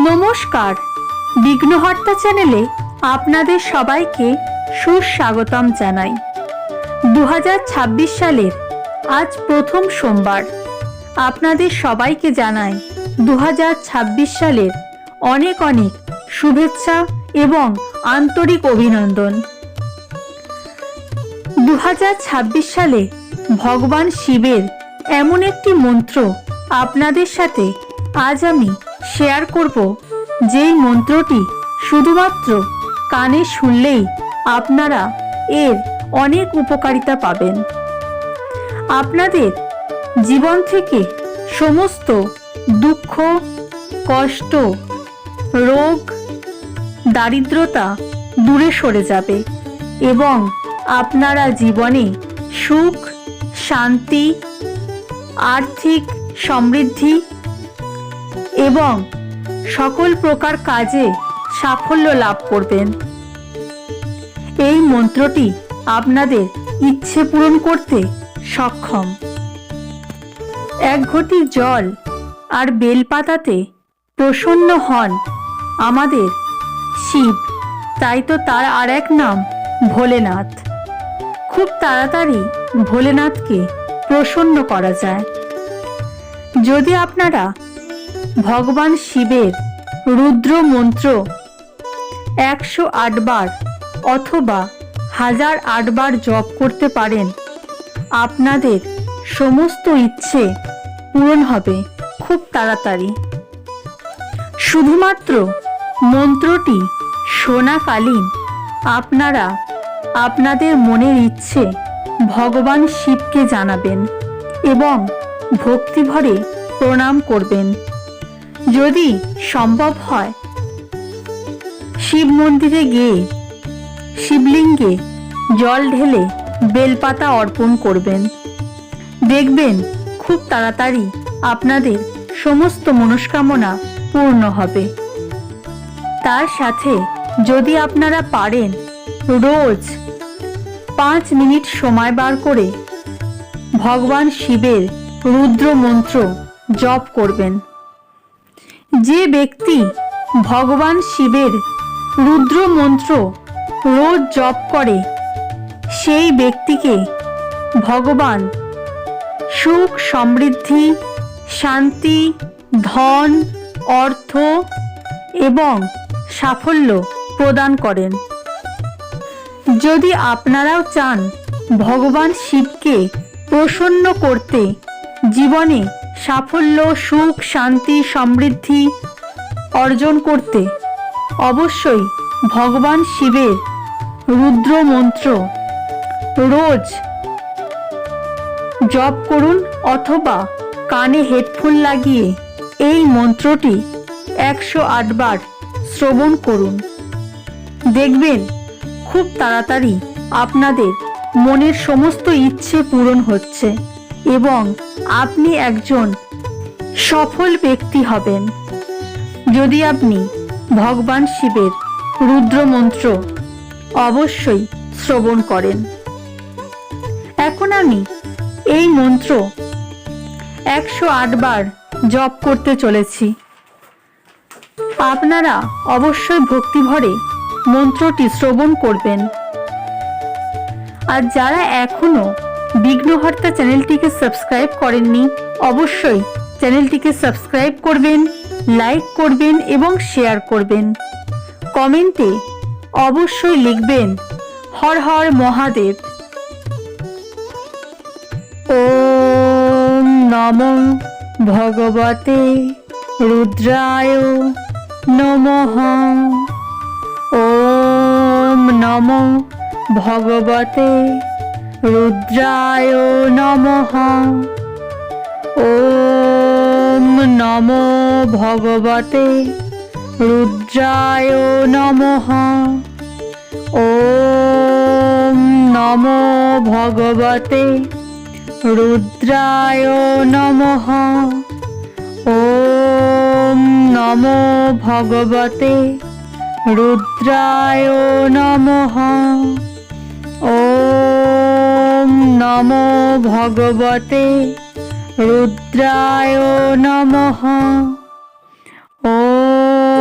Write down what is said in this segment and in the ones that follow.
নমস্কার, বিঘ্নহর্তা চ্যানেলে আপনাদের সবাইকে সুস্বাগতম জানাই। 2026 সালের আজ প্রথম সোমবার। আপনাদের সবাইকে জানাই 2026 সালের অনেক অনেক শুভেচ্ছা এবং আন্তরিক অভিনন্দন। 2026 সালে ভগবান শিবের এমন একটি মন্ত্র আপনাদের সাথে আজ আমি শেয়ার করব, যেই মন্ত্রটি শুধুমাত্র কানে শুনলেই আপনারা এর অনেক উপকারিতা পাবেন। আপনাদের জীবন থেকে সমস্ত দুঃখ, কষ্ট, রোগ, দারিদ্রতা দূরে সরে যাবে এবং আপনারা জীবনে সুখ, শান্তি, আর্থিক সমৃদ্ধি এবং সকল প্রকার কাজে সাফল্য লাভ করবেন। এই মন্ত্রটি আপনাদের ইচ্ছে পূরণ করতে সক্ষম। এক ঘটি জল আর বেলপাতাতে প্রসন্ন হন আমাদের শিব, তাই তো তার আর এক নাম ভোলেনাথ। খুব তাড়াতাড়ি ভোলেনাথকে প্রসন্ন করা যায়। যদি আপনারা ভগবান শিবের রুদ্র মন্ত্র 108 বার অথবা 1008 বার জপ করতে পারেন, আপনাদের সমস্ত ইচ্ছে পূরণ হবে খুব তাড়াতাড়ি। শুধুমাত্র মন্ত্রটি শোনাকালীন আপনারা আপনাদের মনের ইচ্ছে ভগবান শিবকে জানাবেন এবং ভক্তিভরে প্রণাম করবেন। যদি সম্ভব হয় শিব মন্দিরে গিয়ে শিবলিঙ্গে জল ঢেলে বেলপাতা অর্পণ করবেন। দেখবেন খুব তাড়াতাড়ি আপনাদের সমস্ত মনস্কামনা পূর্ণ হবে। তার সাথে যদি আপনারা পারেন রোজ 5 মিনিট সময় বার করে ভগবান শিবের রুদ্র মন্ত্র জপ করবেন। যে ব্যক্তি ভগবান শিবের রুদ্র মন্ত্র রোজ জপ করে, সেই ব্যক্তিকে ভগবান সুখ, সমৃদ্ধি, শান্তি, ধন, অর্থ এবং সাফল্য প্রদান করেন। যদি আপনারাও চান ভগবান শিবকে প্রসন্ন করতে, জীবনে সাফল্য, সুখ, শান্তি, সমৃদ্ধি অর্জন করতে, অবশ্যই ভগবান শিবের রুদ্র মন্ত্র রোজ জপ করুন অথবা কানে হেডফোন লাগিয়ে এই মন্ত্রটি 108 বার শ্রবণ করুন। দেখবেন খুব তাড়াতাড়ি আপনাদের মনের সমস্ত ইচ্ছে পূরণ হচ্ছে এবং আপনি একজন সফল ব্যক্তি হবেন, যদি আপনি ভগবান শিবের রুদ্র মন্ত্র অবশ্যই শ্রবণ করেন। এখন আমি এই মন্ত্র 108 বার জপ করতে চলেছি। আপনারা অবশ্যই ভক্তিভরে মন্ত্রটি শ্রবণ করবেন। আর যারা এখনো বিঘ্নহর্তা চ্যানেলটিকে সাবস্ক্রাইব করেননি, অবশ্যই চ্যানেলটিকে সাবস্ক্রাইব করবেন, লাইক করবেন এবং শেয়ার করবেন। কমেন্টে অবশ্যই লিখবেন হর হর মহাদেব। ওম নমো ভগবতে রুদ্রায় নমঃ। ওম নমো ভগবতে রুদ্রায় নমঃ। ওম নমো ভগবতে রুদ্রায় নমঃ। ওম নমো ভগবতে রুদ্রায় নমঃ। ওম নমো ভগবতে রুদ্রায় নমঃ। ওম নমো ভগবতে রুদ্রায় নমঃ। ওম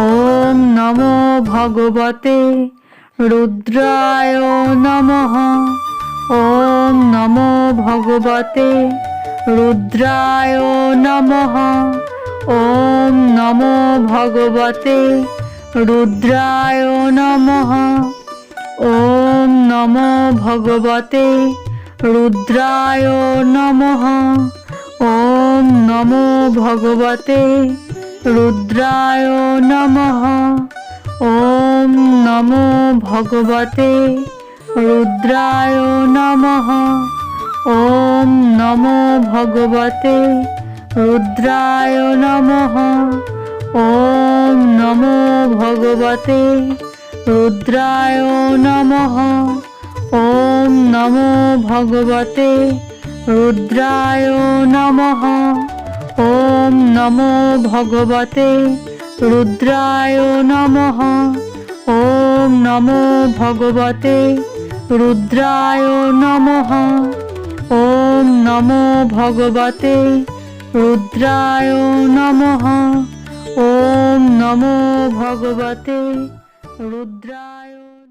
ওম নমো ভগবতে রুদ্রায় নমঃ। ওম নমো ভগবতে রুদ্রায় নমঃ। ওম নমো ভগবতে রুদ্রায় নমঃ। ওম নমো ভগবতে রুদ্রায় নমঃ। ওম নমো ভগবতে রুদ্রায় নমঃ। ওম নমো ভগবতে রুদ্রায় নমঃ। ওম নমো ভগবতে রুদ্রায় নমঃ। ওম নমো ভগবতে রুদ্রায় নমঃ। ওম নমো ভগবতে রুদ্রায় নমঃ। ওম নমো ভগবতে রুদ্রায় নমঃ। ওম নমো ভগবতে রুদ্রায় নমঃ। ওম নমো ভগবতে রুদ্রায় নমঃ। ওম নমো ভগবতে রুদ্রায়